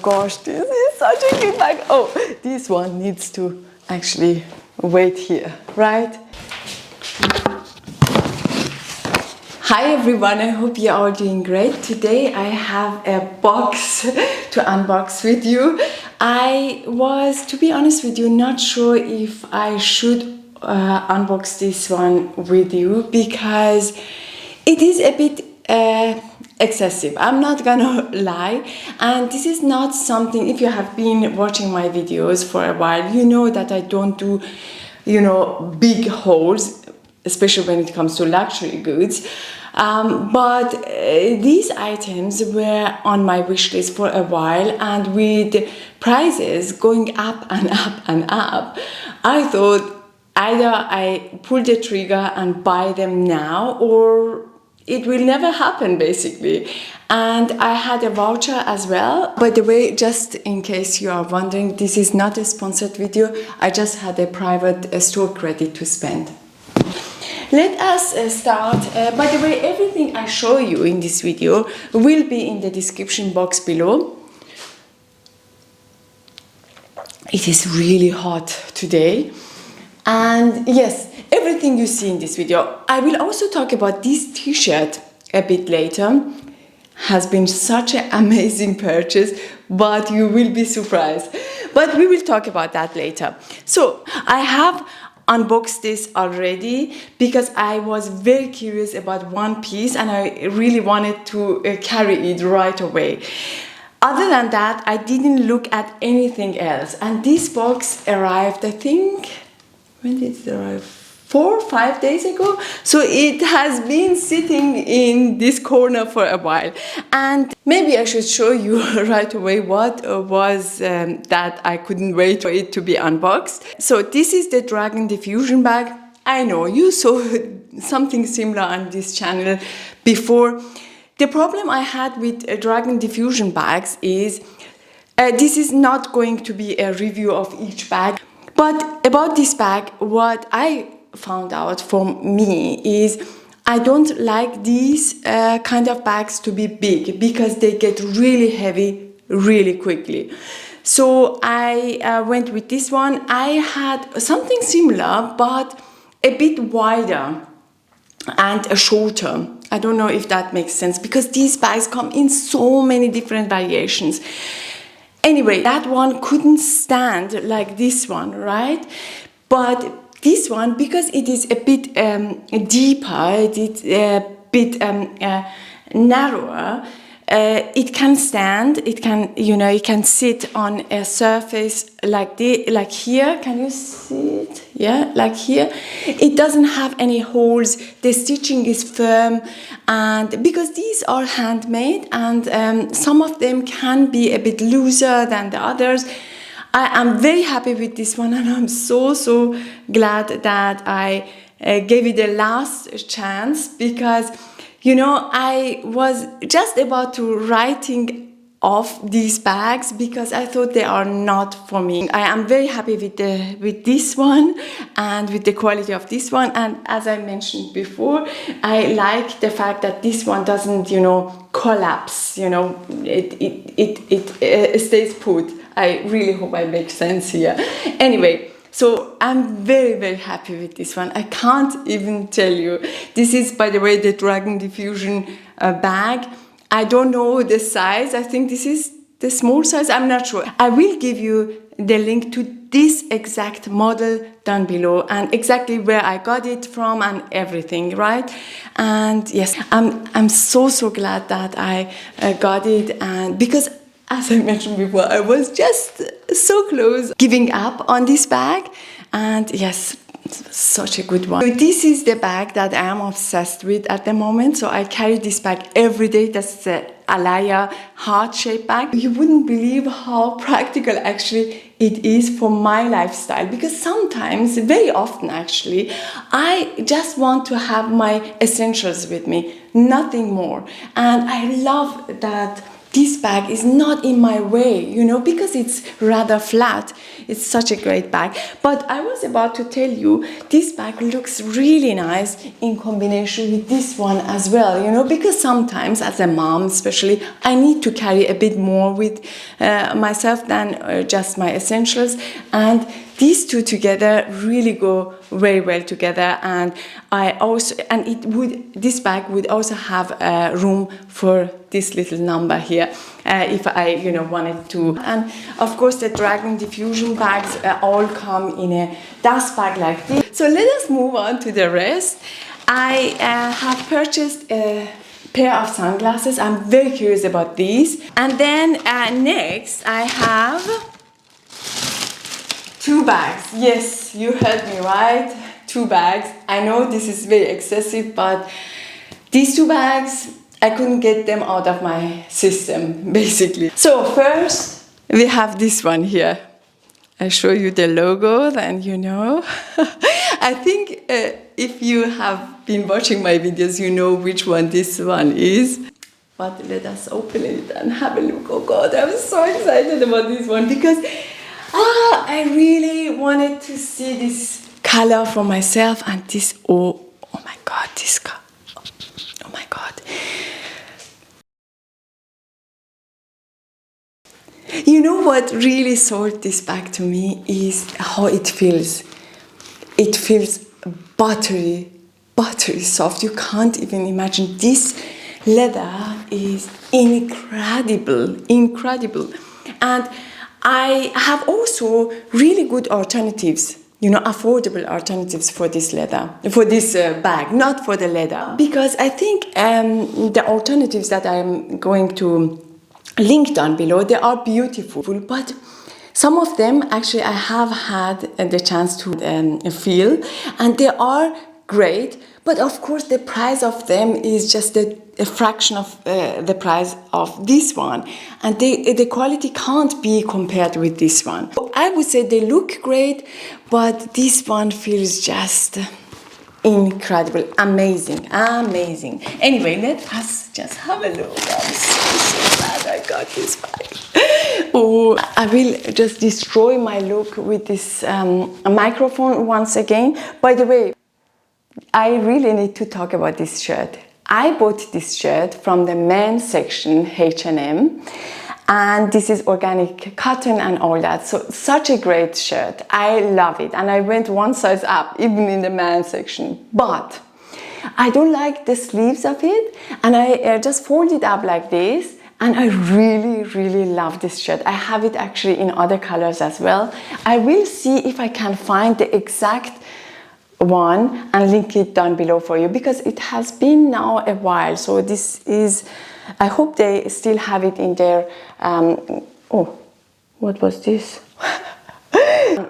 gosh, this is such a good bag. Oh, this one needs to actually wait here, right? Hi everyone, I hope you are doing great. Today I have a box to unbox with you. I was, to be honest with you, not sure if I should unbox this one with you because it is a bit excessive. I'm not gonna lie, and this is not something, if you have been watching my videos for a while, you know that I don't do, big hauls, especially when it comes to luxury goods. But these items were on my wish list for a while, and with prices going up and up and up, I thought either I pull the trigger and buy them now, or it will never happen basically. And I had a voucher as well. By the way, just in case you are wondering, this is not a sponsored video. I just had a private store credit to spend. Let us start. By the way, everything I show you in this video will be in the description box below. It is really hot today. And yes, everything you see in this video. I will also talk about this t-shirt a bit later. Has been such an amazing purchase, but you will be surprised. But we will talk about that later. So I have unboxed this already because I was very curious about one piece and I really wanted to carry it right away. Other than that, I didn't look at anything else. And this box arrived, I think, when did it arrive? 4 or 5 days ago. So it has been sitting in this corner for a while. And maybe I should show you right away what was that I couldn't wait for it to be unboxed. So this is the Dragon Diffusion bag. I know you saw something similar on this channel before. The problem I had with Dragon Diffusion bags is this is not going to be a review of each bag. But about this bag, what I found out for me is I don't like these kind of bags to be big because they get really heavy really quickly. So I went with this one. I had something similar but a bit wider and shorter. I don't know if that makes sense because these bags come in so many different variations. Anyway, that one couldn't stand like this one, right? But this one, because it is a bit deeper, it's a bit narrower, it can stand, it can, it can sit on a surface like this, like here. Can you see it? Yeah, like here. It doesn't have any holes. The stitching is firm, and because these are handmade and some of them can be a bit looser than the others, I am very happy with this one, and I'm so glad that I gave it a last chance because I was just about to writing off these bags because I thought they are not for me. I am very happy with this one and with the quality of this one, and as I mentioned before, I like the fact that this one doesn't collapse. It stays put. I really hope I make sense here. Anyway, so I'm very happy with this one. I can't even tell you. This is, by the way, the Dragon Diffusion bag. I don't know the size. I think this is the small size. I'm not sure. I will give you the link to this exact model down below and exactly where I got it from and everything, right? And yes, I'm so glad that I got it, and because as I mentioned before, I was just so close giving up on this bag, and yes, such a good one. So this is the bag that I am obsessed with at the moment. So I carry this bag every day. That's the Alaya heart-shaped bag. You wouldn't believe how practical actually it is for my lifestyle, because sometimes, very often actually, I just want to have my essentials with me, nothing more. And I love that this bag is not in my way, you know, because it's rather flat. It's such a great bag. But I was about to tell you, this bag looks really nice in combination with this one as well, you know, because sometimes as a mom especially, I need to carry a bit more with myself than just my essentials, and these two together really go very well together. And this bag would also have room for this little number here if I, you know, wanted to. And of course the Dragon Diffusion bags all come in a dust bag like this. So let us move on to the rest. I have purchased a pair of sunglasses. I'm very curious about these. And then next I have 2 bags. Yes, you heard me right. 2 bags. I know this is very excessive, but these 2 bags, I couldn't get them out of my system, basically. So first, we have this one here. I show you the logo, then you know. I think if you have been watching my videos, you know which one this one is. But let us open it and have a look. Oh God, I'm so excited about this one because I really wanted to see this color for myself, and this, oh my God, this color. Oh my God. You know what really sold this bag to me is how it feels. It feels buttery soft. You can't even imagine. This leather is incredible. And I have also really good alternatives, you know, affordable alternatives for this leather, for this bag, not for the leather. Because I think the alternatives that I'm going to link down below, they are beautiful, but some of them actually I have had the chance to feel, and they are great. But of course the price of them is just a fraction of the price of this one, and the quality can't be compared with this one. I would say they look great, but this one feels just incredible, amazing. Anyway, let us just have a look. I'm so glad I got this bag. Oh, I will just destroy my look with this microphone once again. By the way, I really need to talk about this shirt. I bought this shirt from the men's section, H&M, and this is organic cotton and all that. So such a great shirt. I love it, and I went one size up, even in the men's section. But I don't like the sleeves of it, and I just fold it up like this. And I really love this shirt. I have it actually in other colors as well. I will see if I can find the exact one and link it down below for you, because it has been now a while. So this is, I hope they still have it in their, oh, what was this?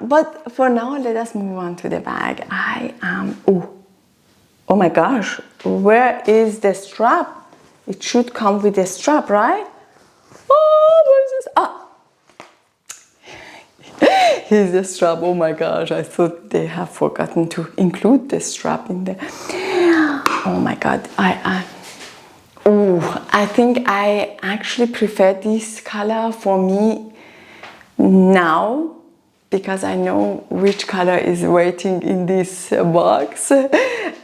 But for now, let us move on to the bag. I am, oh my gosh, where is the strap? It should come with a strap, right? Oh, what is this? Ah! Here's the strap. Oh my gosh, I thought they have forgotten to include the strap in there. Oh my God, I think I actually prefer this color for me now, because I know which color is waiting in this box.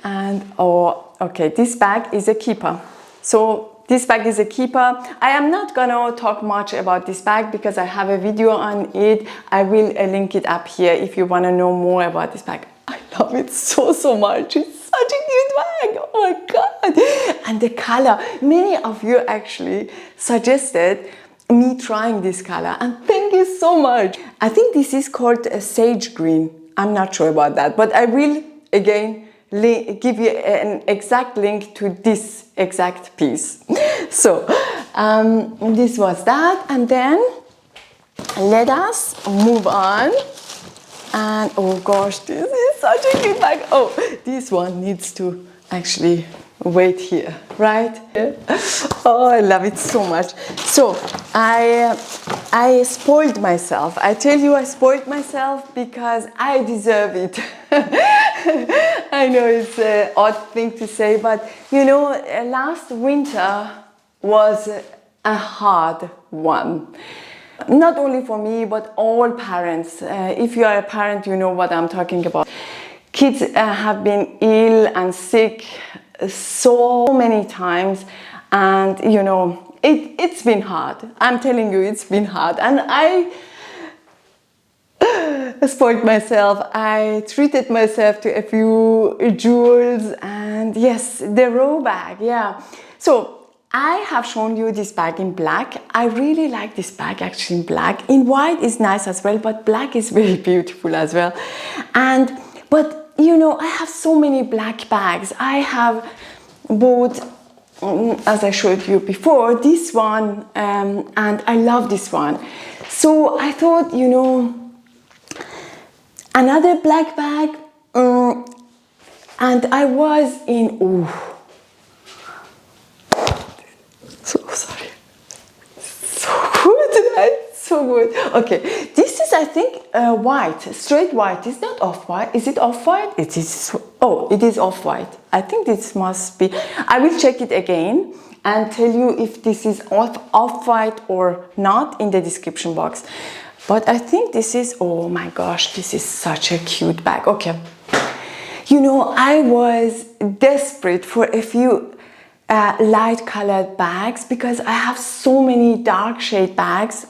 And okay, this bag is a keeper. So this bag is a keeper. I am not gonna talk much about this bag because I have a video on it. I will link it up here if you wanna know more about this bag. I love it so much. It's such a cute bag. Oh my God. And the color, many of you actually suggested me trying this color, and thank you so much. I think this is called a sage green. I'm not sure about that, but I will again give you an exact link to this exact piece. So this was that, and then let us move on. And oh gosh, this is such a cute bag. Oh, this one needs to actually wait here, right? Oh, I love it so much. So I spoiled myself. I tell you, I spoiled myself because I deserve it. I know it's an odd thing to say, but you know, last winter was a hard one. Not only for me, but all parents. If you are a parent, you know what I'm talking about. Kids have been ill and sick so many times, and you know, it's been hard. I'm telling you, it's been hard. And I spoiled myself. I treated myself to a few jewels, and yes, the raw bag, yeah. So I have shown you this bag in black. I really like this bag actually in black. In white is nice as well, but black is very beautiful as well. But you know, I have so many black bags. I have bought, as I showed you before, this one, and I love this one. So I thought, you know, another black bag, and I was in, oh, so sorry, so good, right? So good. Okay, this is, I think, white, straight white. It's not off-white. Is it off-white? It is. Oh, it is off-white. I think this must be. I will check it again and tell you if this is off-white or not in the description box. But I think this is, oh my gosh, this is such a cute bag. Okay. You know, I was desperate for a few light colored bags because I have so many dark shade bags,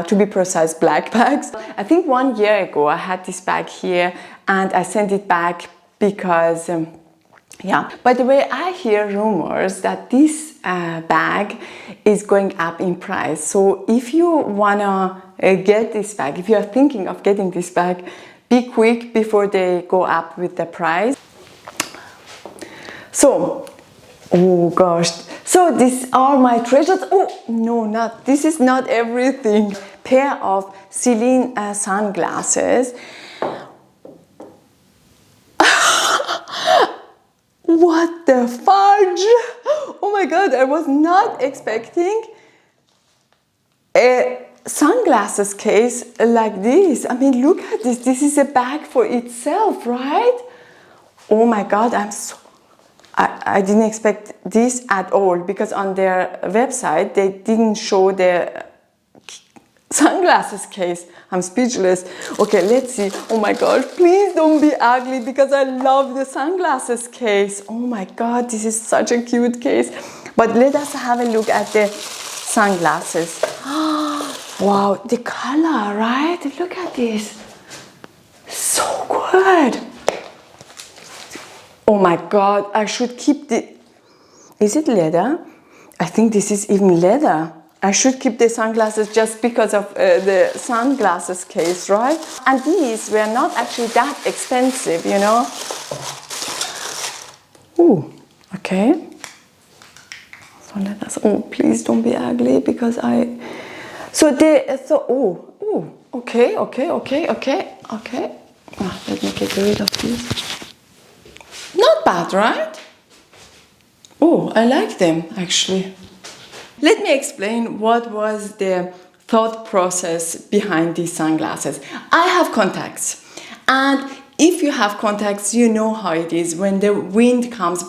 to be precise, black bags. I think 1 year ago I had this bag here and I sent it back because, yeah. By the way, I hear rumors that this bag is going up in price. So if you wanna get this bag, if you are thinking of getting this bag, be quick before they go up with the price. So, oh gosh, so these are my treasures. Oh no, not this is not everything. Pair of Celine sunglasses. What the fudge? Oh my god, I was not expecting a sunglasses case like this. I mean, look at this. This is a bag for itself, right? Oh my god, I didn't expect this at all because on their website they didn't show the sunglasses case. I'm speechless. Okay, let's see. Oh my god, please don't be ugly because I love the sunglasses case. Oh my god, this is such a cute case. But let us have a look at the sunglasses. Wow, the color, right? Look at this. So good. Oh my god, I should keep the... Is it leather? I think this is even leather. I should keep the sunglasses just because of the sunglasses case, right? And these were not actually that expensive, you know? Ooh, okay. So let us... Oh, please don't be ugly because I... So they... So, oh, okay. Oh, let me get rid of this. Not bad, right? Oh, I like them actually. Let me explain what was the thought process behind these sunglasses. I have contacts, and if you have contacts, you know how it is when the wind comes,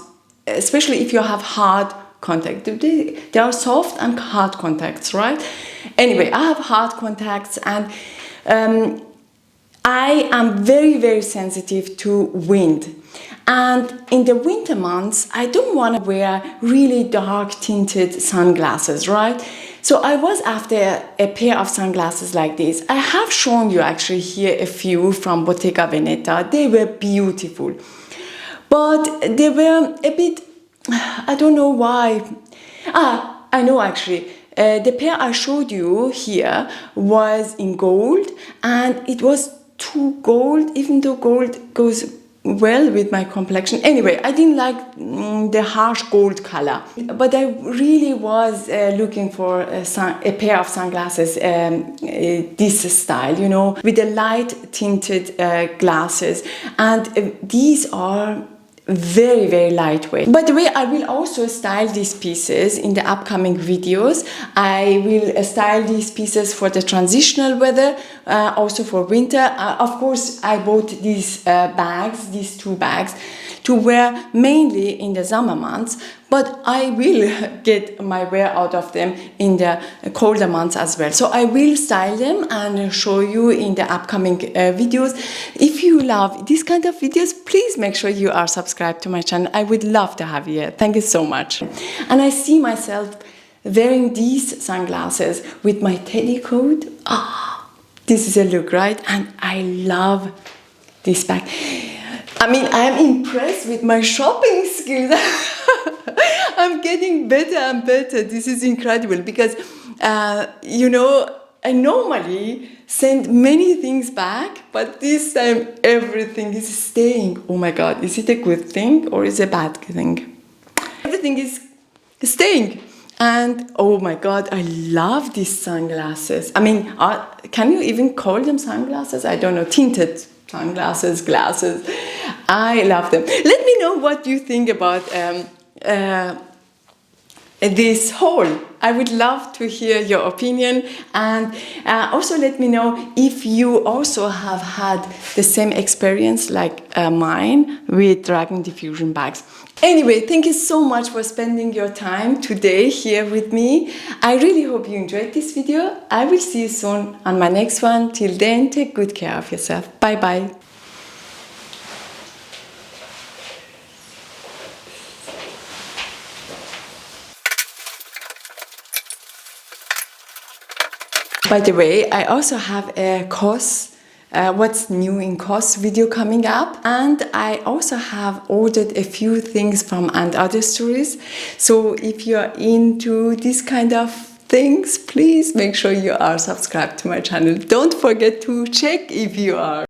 especially if you have hard contact. They are soft and hard contacts, right? Anyway, I have hard contacts, and I am very, very sensitive to wind. And in the winter months, I don't want to wear really dark tinted sunglasses, right? So I was after a pair of sunglasses like this. I have shown you actually here a few from Bottega Veneta. They were beautiful, but they were a bit, I don't know why. I know actually. The pair I showed you here was in gold, and it was too gold, even though gold goes well with my complexion. Anyway, I didn't like the harsh gold color, but I really was looking for a pair of sunglasses this style, you know, with the light tinted glasses, and these are very, very lightweight. By the way, I will also style these pieces in the upcoming videos. I will style these pieces for the transitional weather, also for winter. Of course, I bought these bags, these two bags, to wear mainly in the summer months, but I will get my wear out of them in the colder months as well. So I will style them and show you in the upcoming videos. If you love this kind of videos, please make sure you are subscribed to my channel. I would love to have you here. Thank you so much. And I see myself wearing these sunglasses with my teddy coat. This is a look, right? And I love this bag. I mean, I am impressed with my shopping skills. I'm getting better and better. This is incredible because, you know, I normally send many things back, but this time everything is staying. Oh my God, is it a good thing or is it a bad thing? Everything is staying. And oh my God, I love these sunglasses. I mean, can you even call them sunglasses? I don't know, tinted sunglasses, glasses. I love them. Let me know what you think about this haul. I would love to hear your opinion, and also let me know if you also have had the same experience like mine with Dragon Diffusion bags. Anyway, thank you so much for spending your time today here with me. I really hope you enjoyed this video. I will see you soon on my next one. Till then, take good care of yourself. Bye bye. By the way, I also have a COS, what's new in COS video coming up, and I also have ordered a few things from And Other Stories. So if you're into this kind of things, please make sure you are subscribed to my channel. Don't forget to check if you are.